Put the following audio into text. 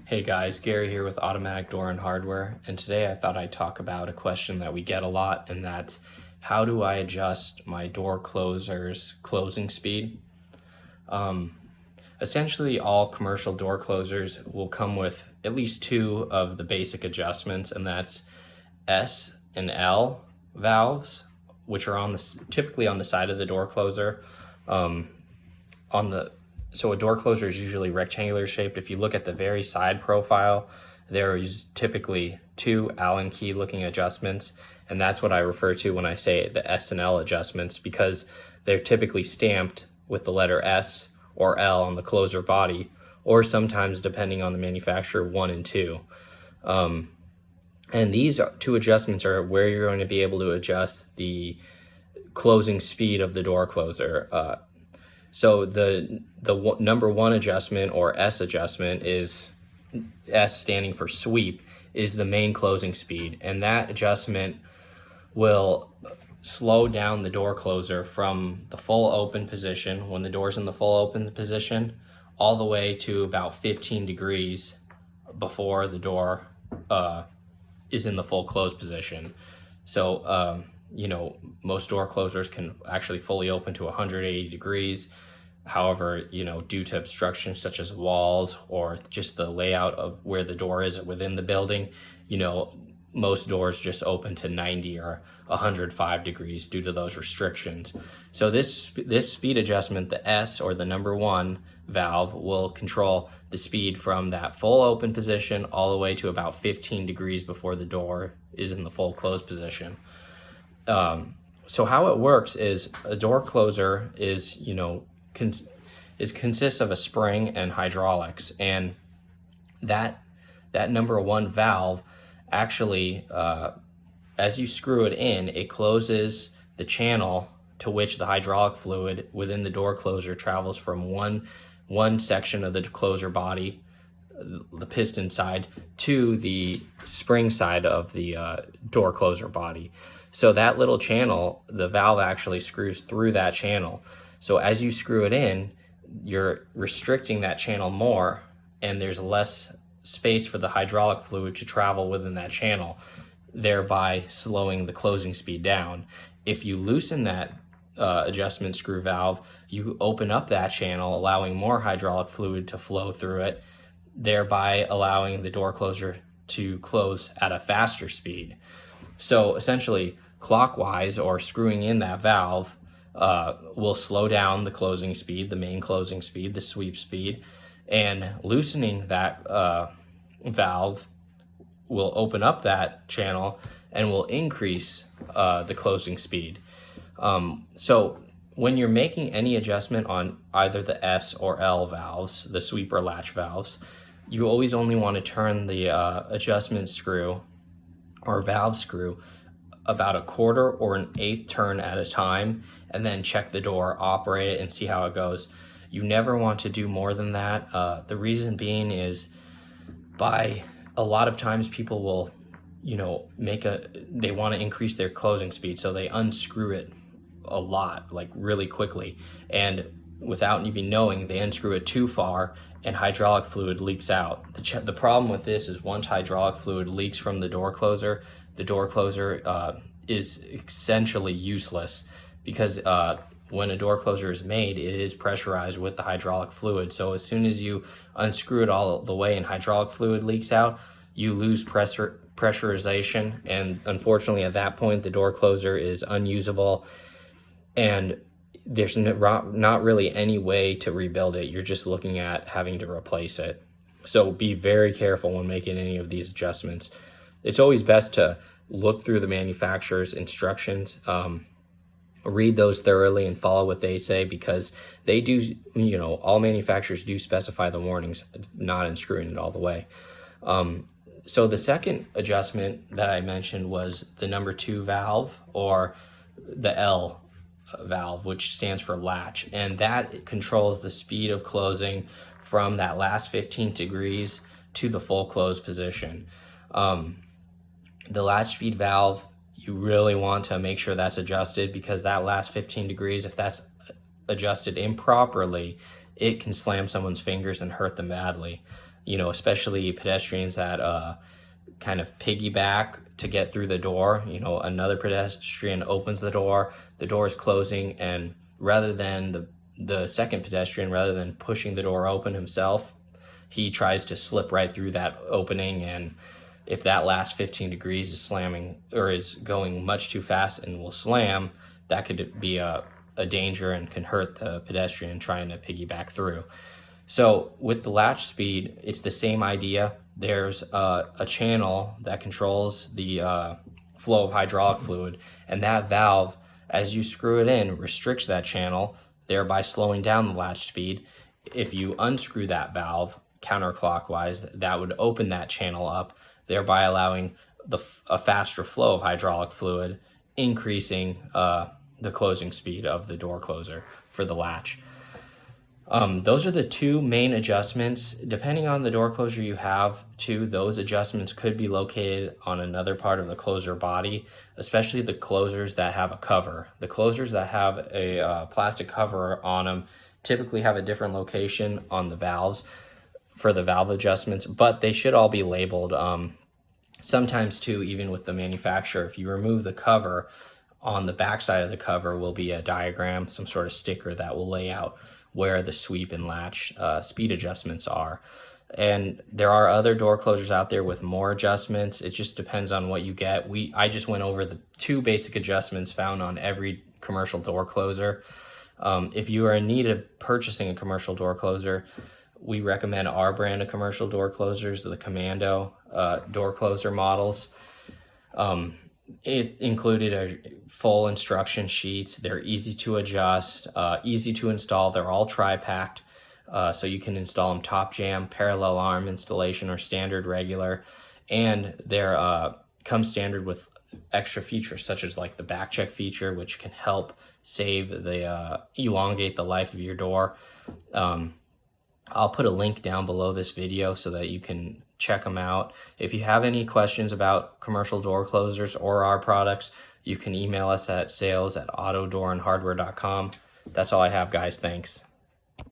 Hey guys, Gary here with Automatic Door and Hardware, and today I thought I'd talk about a question that we get a lot, and that's how do I adjust my door closer's closing speed? Essentially, all commercial door closers will come with at least two of the basic adjustments, and that's S and L valves, which are typically on the side of the door closer. So a door closer is usually rectangular shaped. If you look at the very side profile, there is typically two Allen key looking adjustments, and that's what I refer to when I say the S and L adjustments, because they're typically stamped with the letter S or L on the closer body, or sometimes, depending on the manufacturer, 1 and 2. And these two adjustments are where you're going to be able to adjust the closing speed of the door closer. So the number one adjustment, or S adjustment, is S standing for sweep, is the main closing speed, and that adjustment will slow down the door closer from the full open position, when the door's in the full open position, all the way to about 15 degrees before the door is in the full closed position. So most door closers can actually fully open to 180 degrees. However, due to obstructions such as walls or just the layout of where the door is within the building, most doors just open to 90 or 105 degrees due to those restrictions. So this speed adjustment, the S, or the number one valve, will control the speed from that full open position all the way to about 15 degrees before the door is in the full closed position. So how it works is a door closer is, consists of a spring and hydraulics, and that number one valve actually, as you screw it in, it closes the channel to which the hydraulic fluid within the door closer travels from one section of the closer body, the piston side, to the spring side of the door closer body. So that little channel, the valve actually screws through that channel. So as you screw it in, you're restricting that channel more, and there's less space for the hydraulic fluid to travel within that channel, thereby slowing the closing speed down. If you loosen that adjustment screw valve, you open up that channel, allowing more hydraulic fluid to flow through it, thereby allowing the door closer to close at a faster speed. So essentially, clockwise, or screwing in that valve, will slow down the closing speed, the main closing speed, the sweep speed, and loosening that valve will open up that channel and will increase the closing speed. So when you're making any adjustment on either the S or L valves, the sweep or latch valves, you always only want to turn the adjustment screw or valve screw about a quarter or an eighth turn at a time, and then check the door, operate it, and see how it goes. You never want to do more than that. The reason being is, by a lot of times people will, they want to increase their closing speed, so they unscrew it a lot, like really quickly, and without even knowing, they unscrew it too far, and hydraulic fluid leaks out. The problem with this is, once hydraulic fluid leaks from the door closer is essentially useless, because when a door closer is made, it is pressurized with the hydraulic fluid. So as soon as you unscrew it all the way and hydraulic fluid leaks out, you lose pressurization, and unfortunately at that point the door closer is unusable, and there's not really any way to rebuild it. You're just looking at having to replace it. So be very careful when making any of these adjustments. It's always best to look through the manufacturer's instructions, read those thoroughly and follow what they say, because they do, all manufacturers do specify the warnings, not unscrewing it all the way. So the second adjustment that I mentioned was the number two valve, or the L valve, which stands for latch, and that controls the speed of closing from that last 15 degrees to the full closed position. The latch speed valve, you really want to make sure that's adjusted, because that last 15 degrees, if that's adjusted improperly, it can slam someone's fingers and hurt them badly. you know, especially pedestrians that kind of piggyback to get through the door. You know, another pedestrian opens the door is closing, and rather than the second pedestrian, rather than pushing the door open himself, he tries to slip right through that opening, and if that last 15 degrees is slamming or is going much too fast and will slam, that could be a danger and can hurt the pedestrian trying to piggyback through. So with the latch speed, it's the same idea. There's a channel that controls the flow of hydraulic fluid, and that valve, as you screw it in, restricts that channel, thereby slowing down the latch speed. If you unscrew that valve counterclockwise, that would open that channel up, thereby allowing a faster flow of hydraulic fluid, increasing the closing speed of the door closer for the latch. Those are the two main adjustments. Depending on the door closure you have too, those adjustments could be located on another part of the closer body, especially the closers that have a cover. The closers that have a plastic cover on them typically have a different location on the valves for the valve adjustments, but they should all be labeled. Sometimes too, even with the manufacturer, if you remove the cover, on the back side of the cover will be a diagram, some sort of sticker that will lay out where the sweep and latch speed adjustments are. And there are other door closers out there with more adjustments. It just depends on what you get. I just went over the two basic adjustments found on every commercial door closer. If you are in need of purchasing a commercial door closer, we recommend our brand of commercial door closers, the Commando door closer models. It included a full instruction sheets. They're easy to adjust, easy to install. They're all tri-packed, so you can install them top jam, parallel arm installation, or standard regular. And they're come standard with extra features such as like the back check feature, which can help save the elongate the life of your door. I'll put a link down below this video so that you can check them out. If you have any questions about commercial door closers or our products, you can email us at sales@autodoorandhardware.com. That's all I have, guys. Thanks.